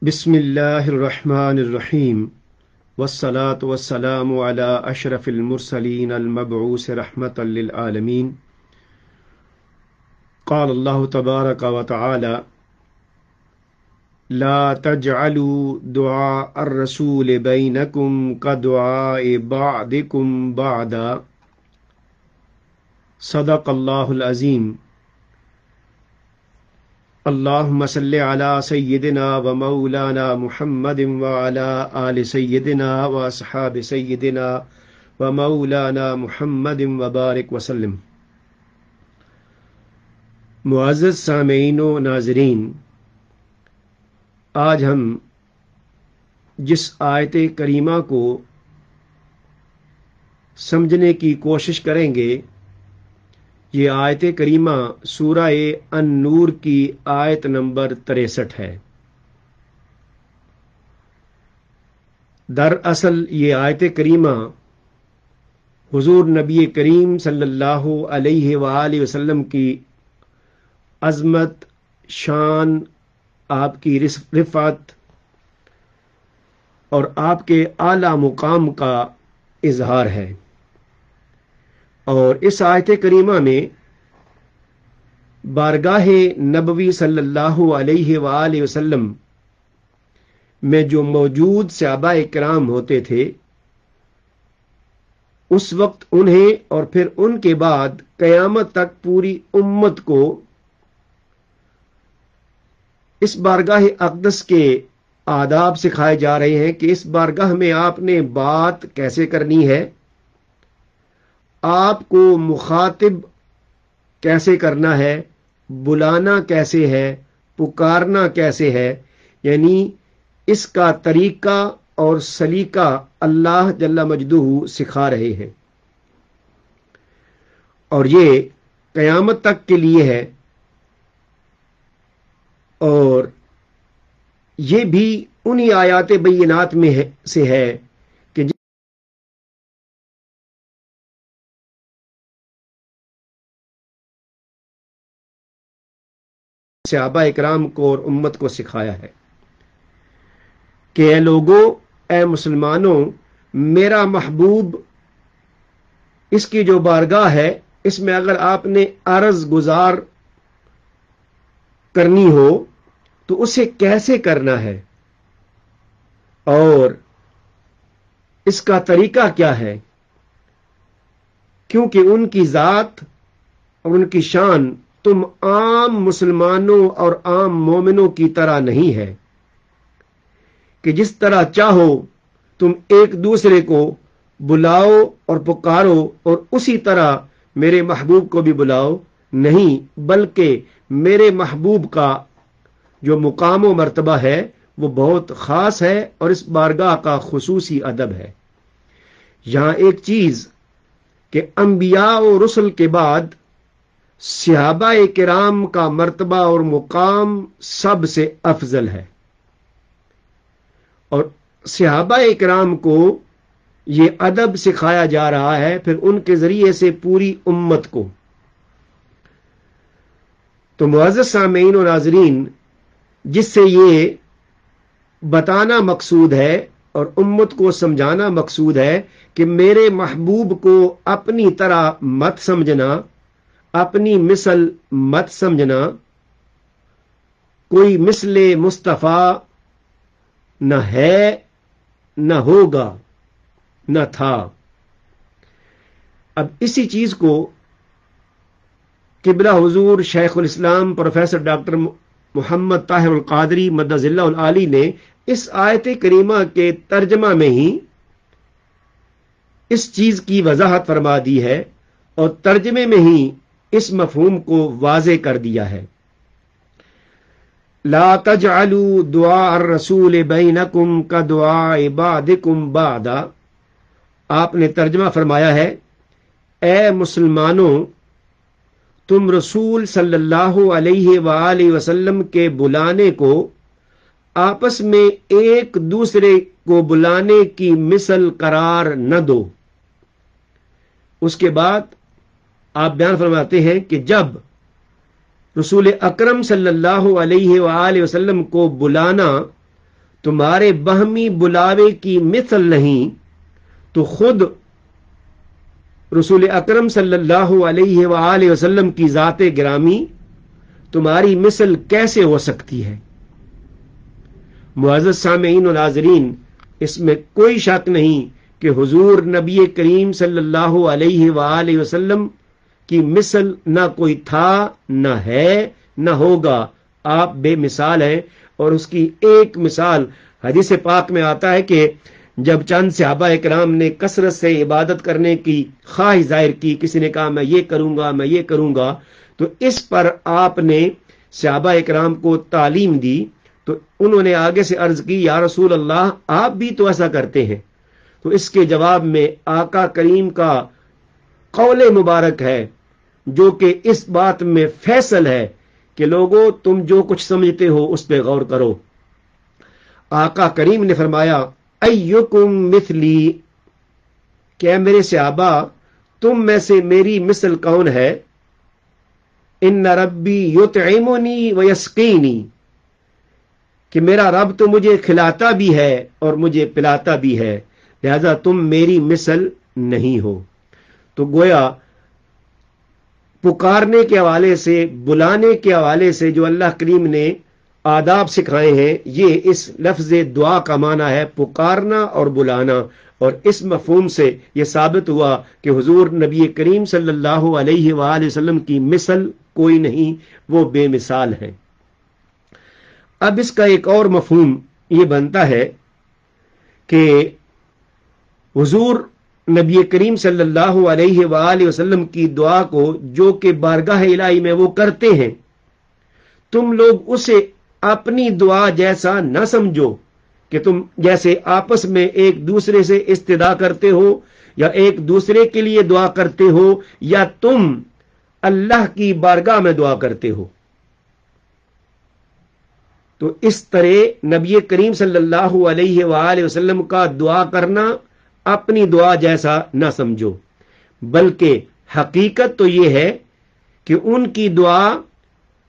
بسم اللہ الرحمن الرحیم والصلاة والسلام علی اشرف المرسلین المبعوث رحمۃ للعالمین قال اللہ تبارک و تعالی لا تجعلوا دعاء الرسول بینکم کدعاء بعضکم بعضا صدق اللہ العظیم۔ اللہم صلی علی سیدنا و مولانا محمد وعلی آل سیدنا و اصحاب سیدنا و مولانا محمد وبارک وسلم۔ معزز سامعین و ناظرین، آج ہم جس آیت کریمہ کو سمجھنے کی کوشش کریں گے، یہ آیت کریمہ سورہ النور کی آیت نمبر 63 ہے۔ دراصل یہ آیت کریمہ حضور نبی کریم صلی اللہ علیہ وآلہ وسلم کی عظمت، شان، آپ کی رفعت اور آپ کے اعلیٰ مقام کا اظہار ہے، اور اس آیت کریمہ میں بارگاہ نبوی صلی اللہ علیہ وآلہ وسلم میں جو موجود صحابہ کرام ہوتے تھے، اس وقت انہیں اور پھر ان کے بعد قیامت تک پوری امت کو اس بارگاہ اقدس کے آداب سکھائے جا رہے ہیں کہ اس بارگاہ میں آپ نے بات کیسے کرنی ہے، آپ کو مخاطب کیسے کرنا ہے، بلانا کیسے ہے، پکارنا کیسے ہے، یعنی اس کا طریقہ اور سلیقہ اللہ جل مجدہ سکھا رہے ہیں، اور یہ قیامت تک کے لیے ہے۔ اور یہ بھی انہی آیات بینات میں سے ہے کہ صحابہ اکرام کو اور امت کو سکھایا ہے کہ اے لوگوں، اے مسلمانوں، میرا محبوب، اس کی جو بارگاہ ہے، اس میں اگر آپ نے عرض گزار کرنی ہو تو اسے کیسے کرنا ہے اور اس کا طریقہ کیا ہے، کیونکہ ان کی ذات اور ان کی شان تم عام مسلمانوں اور عام مومنوں کی طرح نہیں ہے کہ جس طرح چاہو تم ایک دوسرے کو بلاؤ اور پکارو اور اسی طرح میرے محبوب کو بھی بلاؤ، نہیں، بلکہ میرے محبوب کا جو مقام و مرتبہ ہے وہ بہت خاص ہے اور اس بارگاہ کا خصوصی ادب ہے۔ یہاں ایک چیز کہ انبیاء و رسل کے بعد صحابہ کرام کا مرتبہ اور مقام سب سے افضل ہے، اور صحابہ کرام کو یہ ادب سکھایا جا رہا ہے پھر ان کے ذریعے سے پوری امت کو۔ تو معزز سامعین و ناظرین، جس سے یہ بتانا مقصود ہے اور امت کو سمجھانا مقصود ہے کہ میرے محبوب کو اپنی طرح مت سمجھنا، اپنی مثل مت سمجھنا، کوئی مثل مصطفیٰ نہ ہے، نہ ہوگا، نہ تھا۔ اب اسی چیز کو قبلہ حضور شیخ الاسلام پروفیسر ڈاکٹر محمد طاہر القادری مدظ اللہ العالی نے اس آیت کریمہ کے ترجمہ میں ہی اس چیز کی وضاحت فرما دی ہے، اور ترجمے میں ہی اس مفہوم کو واضح کر دیا ہے۔ لا تجعلوا دعاء الرسول بینکم کدعاء بعضکم بعضا، آپ نے ترجمہ فرمایا ہے، اے مسلمانوں، تم رسول صلی اللہ علیہ وآلہ وسلم کے بلانے کو آپس میں ایک دوسرے کو بلانے کی مثل قرار نہ دو۔ اس کے بعد آپ بیان فرماتے ہیں کہ جب رسول اکرم صلی اللہ علیہ وآلہ وسلم کو بلانا تمہارے بہمی بلاوے کی مثل نہیں تو خود رسول اکرم صلی اللہ علیہ وآلہ وسلم کی ذات گرامی تمہاری مثل کیسے ہو سکتی ہے؟ معزز سامعین و ناظرین، اس میں کوئی شک نہیں کہ حضور نبی کریم صلی اللہ علیہ وآلہ وسلم کی مثل نہ کوئی تھا، نہ ہے، نہ ہوگا۔ آپ بے مثال ہیں، اور اس کی ایک مثال حدیث پاک میں آتا ہے کہ جب چند صحابہ اکرام نے کثرت سے عبادت کرنے کی خواہش ظاہر کی، کسی نے کہا میں یہ کروں گا، میں یہ کروں گا، تو اس پر آپ نے صحابہ اکرام کو تعلیم دی، تو انہوں نے آگے سے عرض کی یا رسول اللہ آپ بھی تو ایسا کرتے ہیں۔ تو اس کے جواب میں آقا کریم کا قول مبارک ہے جو کہ اس بات میں فیصل ہے کہ لوگوں تم جو کچھ سمجھتے ہو اس پہ غور کرو۔ آقا کریم نے فرمایا ایکم مثلی، کہ میرے صحابہ تم میں سے میری مثل کون ہے؟ ان ربی یطعمنی ویسقینی، کہ میرا رب تو مجھے کھلاتا بھی ہے اور مجھے پلاتا بھی ہے، لہذا تم میری مثل نہیں ہو۔ تو گویا پکارنے کے حوالے سے، بلانے کے حوالے سے جو اللہ کریم نے آداب سکھائے ہیں، یہ اس لفظ دعا کا معنی ہے پکارنا اور بلانا، اور اس مفہوم سے یہ ثابت ہوا کہ حضور نبی کریم صلی اللہ علیہ وآلہ وسلم کی مثل کوئی نہیں، وہ بے مثال ہیں۔ اب اس کا ایک اور مفہوم یہ بنتا ہے کہ حضور نبی کریم صلی اللہ علیہ وآلہ وسلم کی دعا کو جو کہ بارگاہ الہی میں وہ کرتے ہیں، تم لوگ اسے اپنی دعا جیسا نہ سمجھو کہ تم جیسے آپس میں ایک دوسرے سے استدعا کرتے ہو یا ایک دوسرے کے لیے دعا کرتے ہو یا تم اللہ کی بارگاہ میں دعا کرتے ہو۔ تو اس طرح نبی کریم صلی اللہ علیہ وآلہ وسلم کا دعا کرنا اپنی دعا جیسا نہ سمجھو، بلکہ حقیقت تو یہ ہے کہ ان کی دعا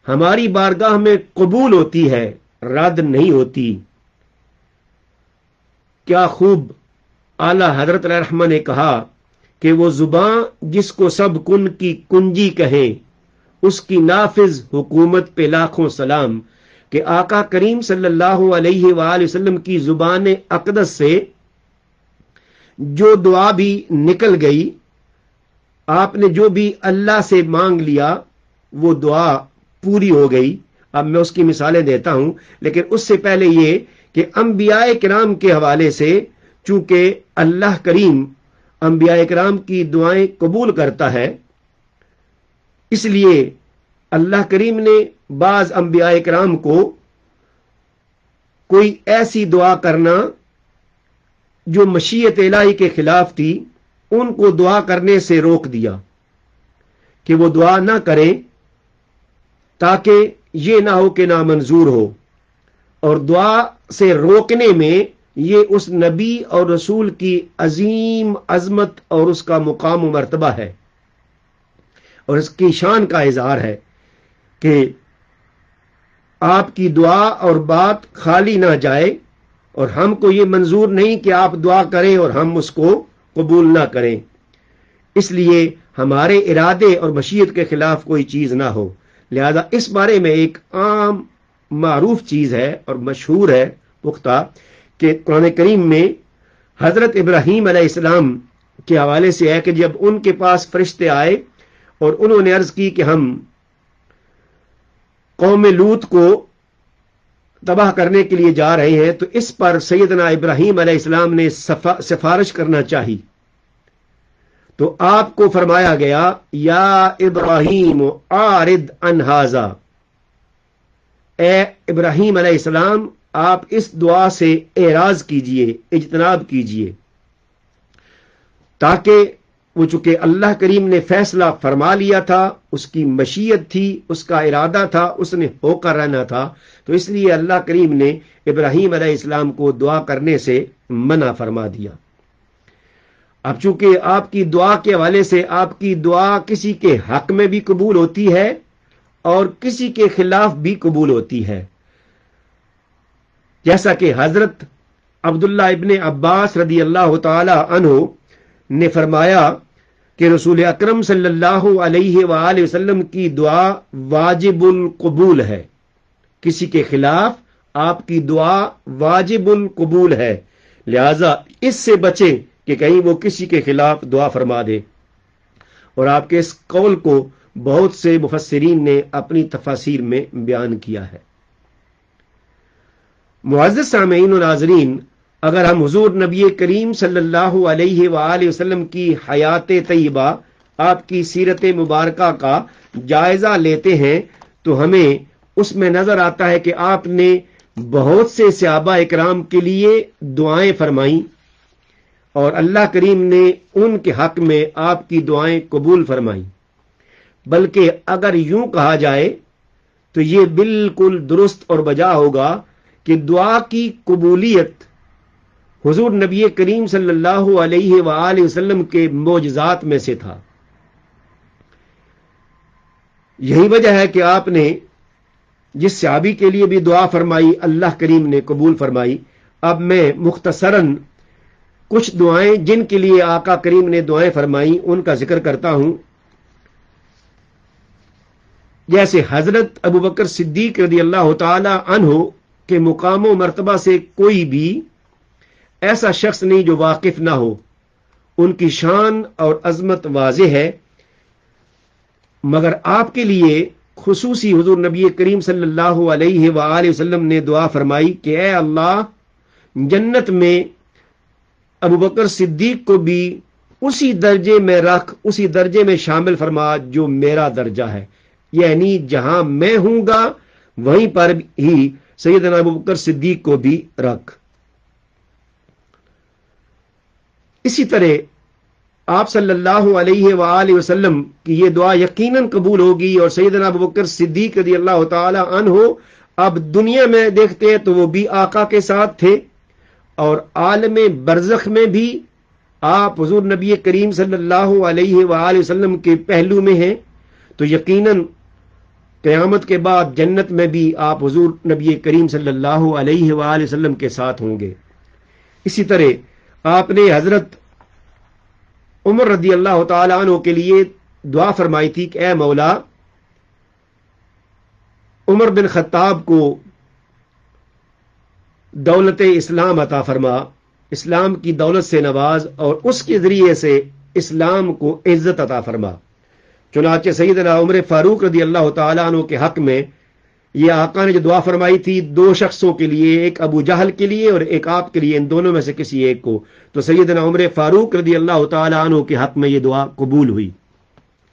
ہماری بارگاہ میں قبول ہوتی ہے، رد نہیں ہوتی۔ کیا خوب اعلی حضرت علیہ الرحمہ نے کہا کہ وہ زباں جس کو سب کن کی کنجی کہیں، اس کی نافذ حکومت پہ لاکھوں سلام، کہ آقا کریم صلی اللہ علیہ وآلہ وسلم کی زبان اقدس سے جو دعا بھی نکل گئی، آپ نے جو بھی اللہ سے مانگ لیا وہ دعا پوری ہو گئی۔ اب میں اس کی مثالیں دیتا ہوں، لیکن اس سے پہلے یہ کہ انبیاء کرام کے حوالے سے چونکہ اللہ کریم انبیاء کرام کی دعائیں قبول کرتا ہے، اس لیے اللہ کریم نے بعض انبیاء کرام کو کوئی ایسی دعا کرنا جو مشیت الہی کے خلاف تھی، ان کو دعا کرنے سے روک دیا کہ وہ دعا نہ کریں، تاکہ یہ نہ ہو کہ نامنظور ہو۔ اور دعا سے روکنے میں یہ اس نبی اور رسول کی عظیم عظمت اور اس کا مقام و مرتبہ ہے، اور اس کی شان کا اظہار ہے کہ آپ کی دعا اور بات خالی نہ جائے، اور ہم کو یہ منظور نہیں کہ آپ دعا کریں اور ہم اس کو قبول نہ کریں، اس لیے ہمارے ارادے اور مشیت کے خلاف کوئی چیز نہ ہو۔ لہذا اس بارے میں ایک عام معروف چیز ہے اور مشہور ہے پختہ کہ قرآن کریم میں حضرت ابراہیم علیہ السلام کے حوالے سے ہے کہ جب ان کے پاس فرشتے آئے اور انہوں نے عرض کی کہ ہم قوم لوط کو تباہ کرنے کے لیے جا رہے ہیں، تو اس پر سیدنا ابراہیم علیہ السلام نے سفارش کرنا چاہی، تو آپ کو فرمایا گیا یا ابراہیم اعرض عن ھذا، اے ابراہیم علیہ السلام آپ اس دعا سے اعراض کیجئے، اجتناب کیجئے، تاکہ وہ چونکہ اللہ کریم نے فیصلہ فرما لیا تھا، اس کی مشیت تھی، اس کا ارادہ تھا، اس نے ہو کر رہنا تھا، تو اس لیے اللہ کریم نے ابراہیم علیہ السلام کو دعا کرنے سے منع فرما دیا۔ اب چونکہ آپ کی دعا کے حوالے سے آپ کی دعا کسی کے حق میں بھی قبول ہوتی ہے اور کسی کے خلاف بھی قبول ہوتی ہے، جیسا کہ حضرت عبداللہ ابن عباس رضی اللہ تعالی عنہ نے فرمایا کہ رسول اکرم صلی اللہ علیہ وآلہ وسلم کی دعا واجب القبول ہے، کسی کے خلاف آپ کی دعا واجب القبول ہے، لہذا اس سے بچیں کہ کہیں وہ کسی کے خلاف دعا فرما دے۔ اور آپ کے اس قول کو بہت سے مفسرین نے اپنی تفاسیر میں بیان کیا ہے۔ معزز سامعین و ناظرین، اگر ہم حضور نبی کریم صلی اللہ علیہ وآلہ وسلم کی حیات طیبہ، آپ کی سیرت مبارکہ کا جائزہ لیتے ہیں تو ہمیں اس میں نظر آتا ہے کہ آپ نے بہت سے صحابہ اکرام کے لیے دعائیں فرمائیں اور اللہ کریم نے ان کے حق میں آپ کی دعائیں قبول فرمائیں۔ بلکہ اگر یوں کہا جائے تو یہ بالکل درست اور بجا ہوگا کہ دعا کی قبولیت حضور نبی کریم صلی اللہ علیہ وآلہ وسلم کے معجزات میں سے تھا۔ یہی وجہ ہے کہ آپ نے جس صحابی کے لیے بھی دعا فرمائی اللہ کریم نے قبول فرمائی۔ اب میں مختصراً کچھ دعائیں جن کے لیے آقا کریم نے دعائیں فرمائی ان کا ذکر کرتا ہوں۔ جیسے حضرت ابو بکر صدیق رضی اللہ تعالی عنہ کے مقام و مرتبہ سے کوئی بھی ایسا شخص نہیں جو واقف نہ ہو، ان کی شان اور عظمت واضح ہے، مگر آپ کے لیے خصوصی حضور نبی کریم صلی اللہ علیہ وآلہ وسلم نے دعا فرمائی کہ اے اللہ، جنت میں ابو بکر صدیق کو بھی اسی درجے میں رکھ، اسی درجے میں شامل فرما جو میرا درجہ ہے، یعنی جہاں میں ہوں گا وہیں پر ہی سیدنا ابو بکر صدیق کو بھی رکھ۔ اسی طرح آپ صلی اللہ علیہ وآلہ وسلم کی یہ دعا یقیناً قبول ہوگی، اور سیدنا ابو بکر صدیق رضی اللہ تعالی عنہ اب دنیا میں دیکھتے ہیں تو وہ بھی آقا کے ساتھ تھے، اور عالم برزخ میں بھی آپ حضور نبی کریم صلی اللہ علیہ وآلہ وسلم کے پہلو میں ہیں، تو یقیناً قیامت کے بعد جنت میں بھی آپ حضور نبی کریم صلی اللہ علیہ وآلہ وسلم کے ساتھ ہوں گے۔ اسی طرح آپ نے حضرت عمر رضی اللہ تعالی عنہ کے لیے دعا فرمائی تھی کہ اے مولا، عمر بن خطاب کو دولت اسلام عطا فرما، اسلام کی دولت سے نواز، اور اس کے ذریعے سے اسلام کو عزت عطا فرما۔ چنانچہ سیدنا عمر فاروق رضی اللہ تعالی عنہ کے حق میں یہ آقا نے جو دعا فرمائی تھی دو شخصوں کے لیے، ایک ابو جہل کے لیے اور ایک آپ کے لیے، ان دونوں میں سے کسی ایک کو، تو سیدنا عمر فاروق رضی اللہ تعالی عنہ کے حق میں یہ دعا قبول ہوئی۔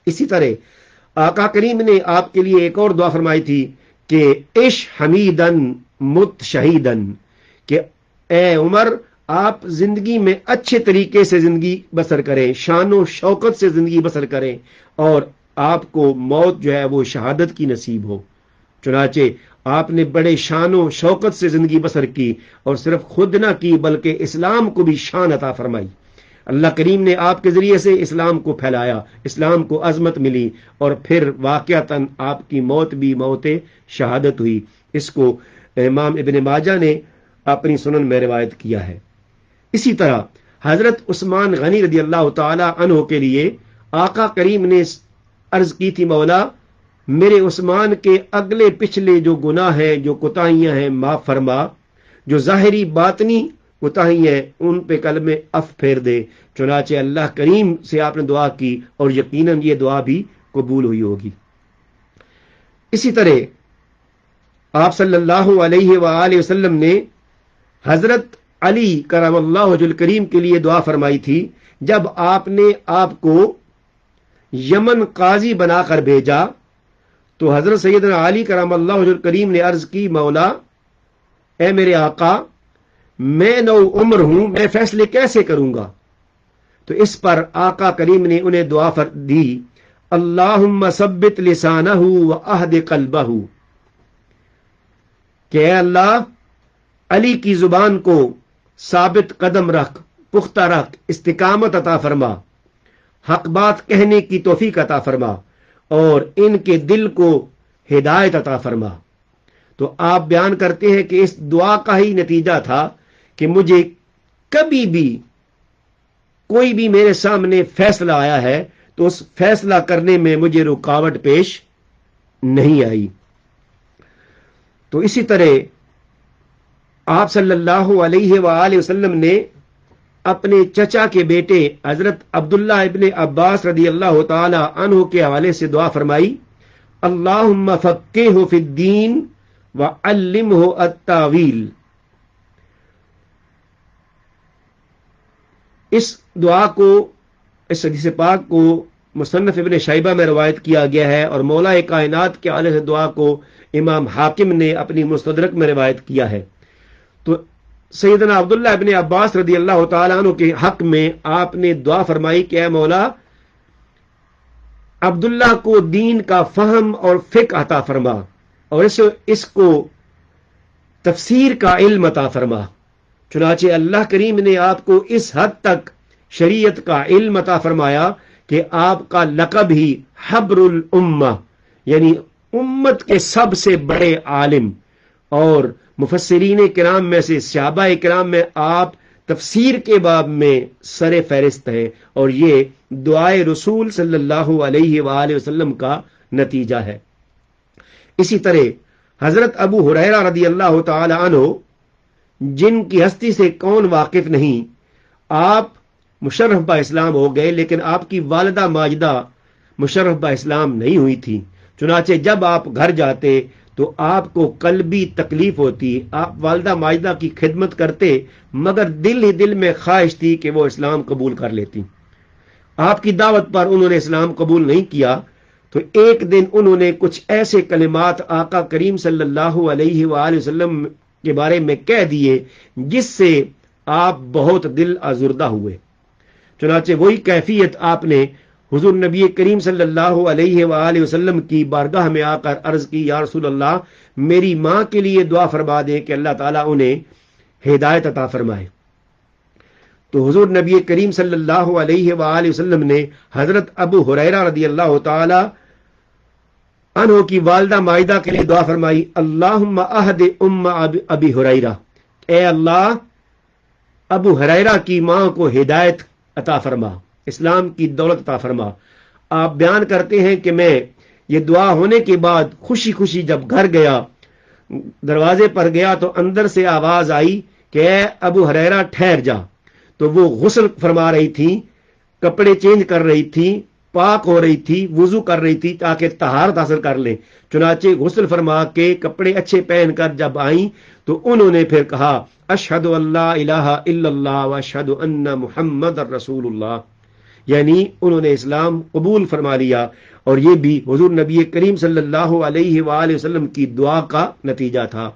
اسی طرح آقا کریم نے آپ کے لیے ایک اور دعا فرمائی تھی کہ عش حمیدن مت شہیدن، کہ اے عمر آپ زندگی میں اچھے طریقے سے زندگی بسر کریں، شان و شوکت سے زندگی بسر کریں، اور آپ کو موت جو ہے وہ شہادت کی نصیب ہو۔ چنانچہ آپ نے بڑے شان و شوکت سے زندگی بسر کی، اور صرف خود نہ کی بلکہ اسلام کو بھی شان عطا فرمائی۔ اللہ کریم نے آپ کے ذریعے سے اسلام کو پھیلایا، اسلام کو عظمت ملی، اور پھر واقعتاً آپ کی موت بھی موت شہادت ہوئی۔ اس کو امام ابن ماجہ نے اپنی سنن میں روایت کیا ہے۔ اسی طرح حضرت عثمان غنی رضی اللہ تعالی عنہ کے لیے آقا کریم نے عرض کی تھی مولا، میرے عثمان کے اگلے پچھلے جو گناہ ہیں، جو کوتاہیاں ہیں، معاف فرما، جو ظاہری باطنی کوتاہیاں ہیں ان پہ کلمہ اف پھیر دے۔ چنانچہ اللہ کریم سے آپ نے دعا کی، اور یقیناً یہ دعا بھی قبول ہوئی ہوگی۔ اسی طرح آپ صلی اللہ علیہ وآلہ وسلم نے حضرت علی کرم اللہ وجہ الکریم کے لیے دعا فرمائی تھی جب آپ نے آپ کو یمن قاضی بنا کر بھیجا، تو حضرت سیدنا علی کرم اللہ وجہ الکریم نے عرض کی مولا، اے میرے آقا، میں نو عمر ہوں، میں فیصلے کیسے کروں گا؟ تو اس پر آقا کریم نے انہیں دعا دی، اللہم ثبت لسانہ واہد قلبہ، کہ اے اللہ، علی کی زبان کو ثابت قدم رکھ، پختہ رکھ، استقامت عطا فرما، حق بات کہنے کی توفیق عطا فرما، اور ان کے دل کو ہدایت عطا فرما۔ تو آپ بیان کرتے ہیں کہ اس دعا کا ہی نتیجہ تھا کہ مجھے کبھی بھی کوئی بھی میرے سامنے فیصلہ آیا ہے تو اس فیصلہ کرنے میں مجھے رکاوٹ پیش نہیں آئی۔ تو اسی طرح آپ صلی اللہ علیہ وآلہ وسلم نے اپنے چچا کے بیٹے حضرت عبداللہ ابن عباس رضی اللہ تعالی عنہ کے حوالے سے دعا فرمائی، اللہم فقہہ فی الدین وعلمہ التاویل۔ اس دعا کو، اس حدیث پاک کو مصنف ابن شیبہ میں روایت کیا گیا ہے، اور مولا کائنات کے حوالے سے دعا کو امام حاکم نے اپنی مستدرک میں روایت کیا ہے۔ تو سیدنا عبداللہ ابن عباس رضی اللہ تعالیٰ عنہ کے حق میں آپ نے دعا فرمائی کہ اے مولا، عبداللہ کو دین کا فہم اور فقہ عطا فرما، اور اس کو تفسیر کا علم عطا فرما۔ چنانچہ اللہ کریم نے آپ کو اس حد تک شریعت کا علم عطا فرمایا کہ آپ کا لقب ہی حبر الامہ، یعنی امت کے سب سے بڑے عالم، اور مفسرین کرام میں سے، صحابہ کرام میں آپ تفسیر کے باب میں سر فہرست ہیں، اور یہ دعائے رسول صلی اللہ علیہ وآلہ وسلم کا نتیجہ ہے۔ اسی طرح حضرت ابو ہریرہ رضی اللہ تعالی عنہ، جن کی ہستی سے کون واقف نہیں، آپ مشرف با اسلام ہو گئے، لیکن آپ کی والدہ ماجدہ مشرف با اسلام نہیں ہوئی تھی۔ چنانچہ جب آپ گھر جاتے تو آپ کو قلبی تکلیف ہوتی، آپ والدہ ماجدہ کی خدمت کرتے، مگر دل ہی دل میں خواہش تھی کہ وہ اسلام قبول کر لیتی۔ آپ کی دعوت پر انہوں نے اسلام قبول نہیں کیا، تو ایک دن انہوں نے کچھ ایسے کلمات آقا کریم صلی اللہ علیہ وآلہ وسلم کے بارے میں کہہ دیے جس سے آپ بہت دل آزردہ ہوئے۔ چنانچہ وہی کیفیت آپ نے حضور نبی کریم صلی اللہ علیہ وآلہ وسلم کی بارگاہ میں آ کر عرض کی، یا رسول اللہ، میری ماں کے لیے دعا فرما دیں کہ اللہ تعالیٰ انہیں ہدایت عطا فرمائے۔ تو حضور نبی کریم صلی اللہ علیہ وآلہ وسلم نے حضرت ابو ہریرہ رضی اللہ تعالی عنہ کی والدہ مائدہ کے لیے دعا فرمائی، اللہم اہد ام ابی ہریرہ، اے اللہ ابو ہریرہ کی ماں کو ہدایت عطا فرما، اسلام کی دولت عطا فرما۔ آپ بیان کرتے ہیں کہ میں یہ دعا ہونے کے بعد خوشی خوشی جب گھر گیا، دروازے پر گیا تو اندر سے آواز آئی کہ اے ابو ہریرہ ٹھہر جا۔ تو وہ غسل فرما رہی تھی، کپڑے چینج کر رہی تھی، پاک ہو رہی تھی، وضو کر رہی تھی تاکہ طہارت حاصل کر لیں۔ چنانچہ غسل فرما کے کپڑے اچھے پہن کر جب آئیں تو انہوں نے پھر کہا، اشہد ان لا الہ الا اللہ واشہد ان محمد رسول اللہ، یعنی انہوں نے اسلام قبول فرما لیا، اور یہ بھی حضور نبی کریم صلی اللہ علیہ وآلہ وسلم کی دعا کا نتیجہ تھا۔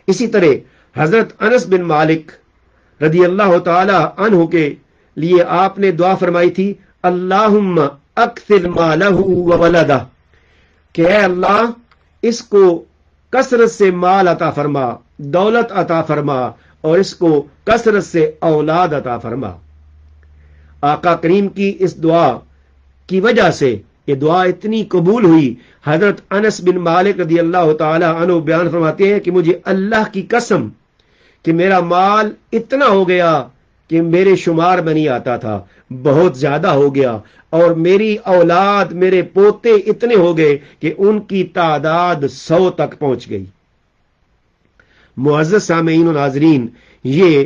اسی طرح حضرت انس بن مالک رضی اللہ تعالی عنہ کے لیے آپ نے دعا فرمائی تھی، اللہم اکثر مالہ وولدہ، کہ اے اللہ اس کو کثرت سے مال عطا فرما، دولت عطا فرما، اور اس کو کثرت سے اولاد عطا فرما۔ آقا کریم کی اس دعا کی وجہ سے یہ دعا اتنی قبول ہوئی۔ حضرت انس بن مالک رضی اللہ تعالی عنہ بیان فرماتے ہیں کہ مجھے اللہ کی قسم کہ میرا مال اتنا ہو گیا کہ میرے شمار میں نہیں آتا تھا، بہت زیادہ ہو گیا، اور میری اولاد، میرے پوتے اتنے ہو گئے کہ ان کی تعداد 100 تک پہنچ گئی۔ معزز سامعین و ناظرین، یہ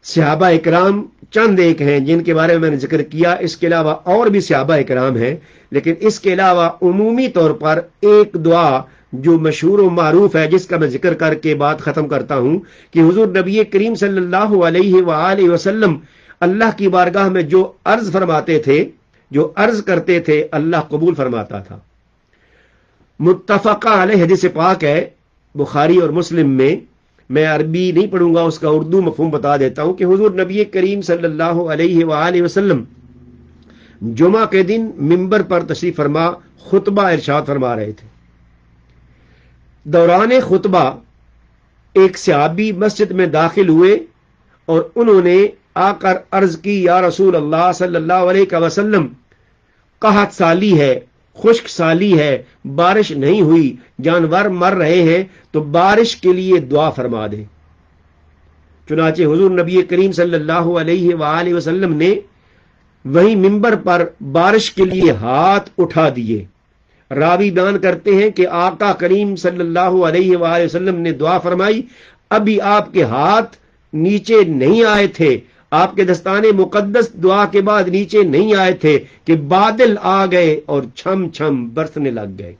صحابہ اکرام چند ایک ہیں جن کے بارے میں نے ذکر کیا، اس کے علاوہ اور بھی صحابہ اکرام ہیں، لیکن اس کے علاوہ عمومی طور پر ایک دعا جو مشہور و معروف ہے، جس کا میں ذکر کر کے بات ختم کرتا ہوں، کہ حضور نبی کریم صلی اللہ علیہ وآلہ وسلم اللہ کی بارگاہ میں جو عرض فرماتے تھے، جو عرض کرتے تھے، اللہ قبول فرماتا تھا۔ متفقہ علیہ حدیث پاک ہے بخاری اور مسلم میں عربی نہیں پڑھوں گا، اس کا اردو مفہوم بتا دیتا ہوں کہ حضور نبی کریم صلی اللہ علیہ وآلہ وسلم جمعہ کے دن منبر پر تشریف فرما خطبہ ارشاد فرما رہے تھے۔ دوران خطبہ ایک صحابی مسجد میں داخل ہوئے اور انہوں نے آ کر عرض کی، یا رسول اللہ صلی اللہ علیہ وسلم، قحط سالی ہے، خشک سالی ہے، بارش نہیں ہوئی، جانور مر رہے ہیں، تو بارش کے لیے دعا فرما دے۔ چنانچہ حضور نبی کریم صلی اللہ علیہ وآلہ وسلم نے وہی منبر پر بارش کے لیے ہاتھ اٹھا دیے۔ راوی بیان کرتے ہیں کہ آقا کریم صلی اللہ علیہ وآلہ وسلم نے دعا فرمائی، ابھی آپ کے ہاتھ نیچے نہیں آئے تھے، آپ کے دستان مقدس دعا کے بعد نیچے نہیں آئے تھے کہ بادل آ گئے اور چھم چھم برسنے لگ گئے،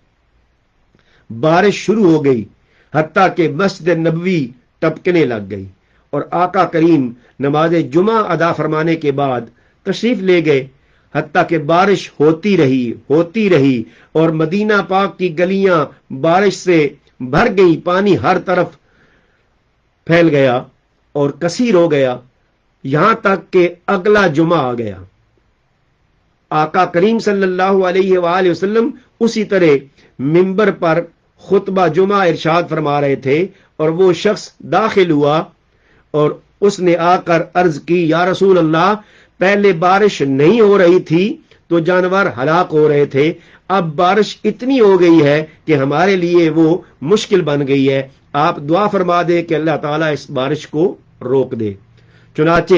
بارش شروع ہو گئی، حتیٰ کہ مسجد نبوی ٹپکنے لگ گئی، اور آقا کریم نماز جمعہ ادا فرمانے کے بعد تشریف لے گئے، حتیٰ کہ بارش ہوتی رہی اور مدینہ پاک کی گلیاں بارش سے بھر گئی، پانی ہر طرف پھیل گیا اور کثیر ہو گیا، یہاں تک کہ اگلا جمعہ آ گیا۔ آقا کریم صلی اللہ علیہ وآلہ وسلم اسی طرح منبر پر خطبہ جمعہ ارشاد فرما رہے تھے، اور وہ شخص داخل ہوا اور اس نے آ کر عرض کی، یا رسول اللہ، پہلے بارش نہیں ہو رہی تھی تو جانور ہلاک ہو رہے تھے، اب بارش اتنی ہو گئی ہے کہ ہمارے لیے وہ مشکل بن گئی ہے، آپ دعا فرما دیں کہ اللہ تعالیٰ اس بارش کو روک دے۔ چنانچہ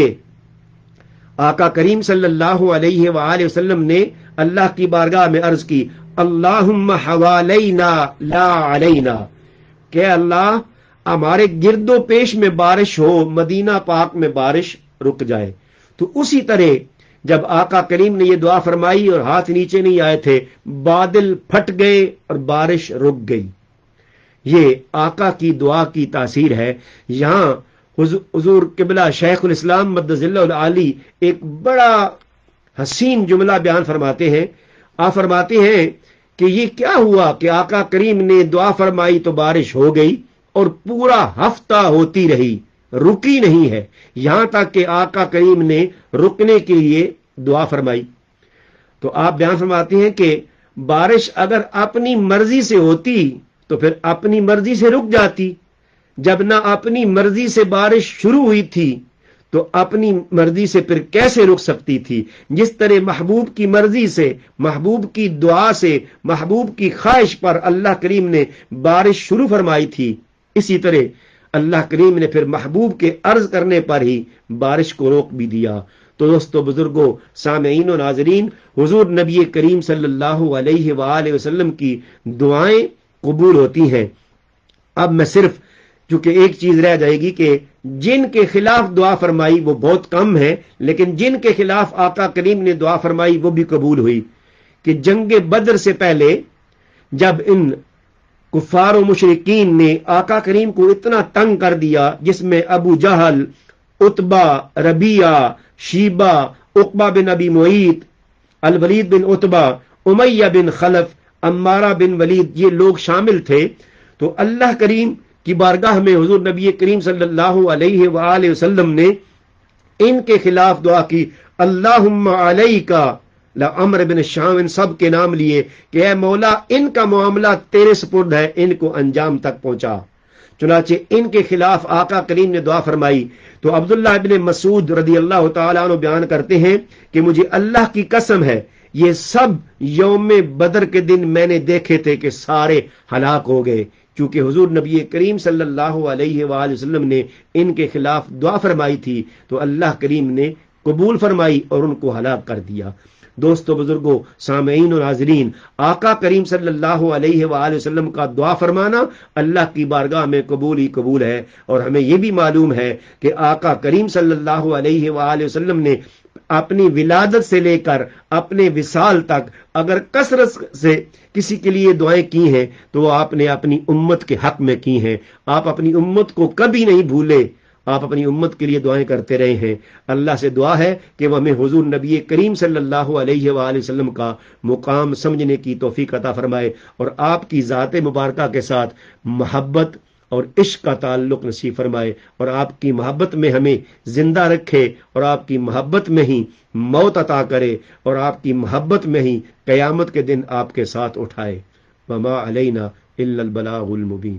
آقا کریم صلی اللہ علیہ وآلہ وسلم نے اللہ کی بارگاہ میں عرض کی، اللہم حوالینا لا علینا، کہ اللہ ہمارے گرد و پیش میں بارش ہو، مدینہ پاک میں بارش رک جائے۔ تو اسی طرح جب آقا کریم نے یہ دعا فرمائی اور ہاتھ نیچے نہیں آئے تھے، بادل پھٹ گئے اور بارش رک گئی۔ یہ آقا کی دعا کی تاثیر ہے۔ یہاں حضور قبلہ شیخ الاسلام مدظ اللہ العالی ایک بڑا حسین جملہ بیان فرماتے ہیں۔ آپ فرماتے ہیں کہ یہ کیا ہوا کہ آقا کریم نے دعا فرمائی تو بارش ہو گئی، اور پورا ہفتہ ہوتی رہی، رکی نہیں ہے، یہاں تک کہ آقا کریم نے رکنے کے لیے دعا فرمائی۔ تو آپ بیان فرماتے ہیں کہ بارش اگر اپنی مرضی سے ہوتی تو پھر اپنی مرضی سے رک جاتی، جب نہ اپنی مرضی سے بارش شروع ہوئی تھی تو اپنی مرضی سے پھر کیسے رک سکتی تھی؟ جس طرح محبوب کی مرضی سے، محبوب کی دعا سے، محبوب کی خواہش پر اللہ کریم نے بارش شروع فرمائی تھی، اسی طرح اللہ کریم نے پھر محبوب کے عرض کرنے پر ہی بارش کو روک بھی دیا۔ تو دوستو، بزرگوں، سامعین و ناظرین، حضور نبی کریم صلی اللہ علیہ وآلہ وسلم کی دعائیں قبول ہوتی ہیں۔ اب میں صرف چونکہ ایک چیز رہ جائے گی کہ جن کے خلاف دعا فرمائی وہ بہت کم ہے، لیکن جن کے خلاف آقا کریم نے دعا فرمائی وہ بھی قبول ہوئی، کہ جنگ بدر سے پہلے جب ان کفار و مشرکین نے آقا کریم کو اتنا تنگ کر دیا، جس میں ابو جہل، عتبہ، ربیعہ، شیبہ، عقبہ بن ابی معیط، الولید بن عتبہ، امیہ بن خلف، عمارہ بن ولید، یہ لوگ شامل تھے، تو اللہ کریم کی بارگاہ میں حضور نبی کریم صلی اللہ علیہ وآلہ وسلم نے ان کے خلاف دعا کی، اللہم علیکا عمر بن شام، ان سب کے نام لیے کہ اے مولا ان کا معاملہ تیرے سپرد ہے، ان کو انجام تک پہنچا۔ چنانچہ ان کے خلاف آقا کریم نے دعا فرمائی تو عبداللہ بن مسعود رضی اللہ تعالیٰ عنہ بیان کرتے ہیں کہ مجھے اللہ کی قسم ہے، یہ سب یوم بدر کے دن میں نے دیکھے تھے کہ سارے ہلاک ہو گئے، چونکہ حضور نبی کریم صلی اللہ علیہ وآلہ وسلم نے ان کے خلاف دعا فرمائی تھی تو اللہ کریم نے قبول فرمائی اور ان کو ہلاک کر دیا۔ دوستو، بزرگوں، سامعین و ناظرین، آقا کریم صلی اللہ علیہ وآلہ وسلم کا دعا فرمانا اللہ کی بارگاہ میں قبول ہی قبول ہے، اور ہمیں یہ بھی معلوم ہے کہ آقا کریم صلی اللہ علیہ وآلہ وسلم نے اپنی ولادت سے لے کر اپنے وصال تک اگر کثرت سے کسی کے لیے دعائیں کی ہیں تو وہ آپ نے اپنی امت کے حق میں کی ہیں۔ آپ اپنی امت کو کبھی نہیں بھولے، آپ اپنی امت کے لیے دعائیں کرتے رہے ہیں۔ اللہ سے دعا ہے کہ وہ ہمیں حضور نبی کریم صلی اللہ علیہ وآلہ وسلم کا مقام سمجھنے کی توفیق عطا فرمائے، اور آپ کی ذات مبارکہ کے ساتھ محبت اور عشق کا تعلق نصیب فرمائے، اور آپ کی محبت میں ہمیں زندہ رکھے، اور آپ کی محبت میں ہی موت عطا کرے، اور آپ کی محبت میں ہی قیامت کے دن آپ کے ساتھ اٹھائے۔ وما علینا الا البلاغ المبین۔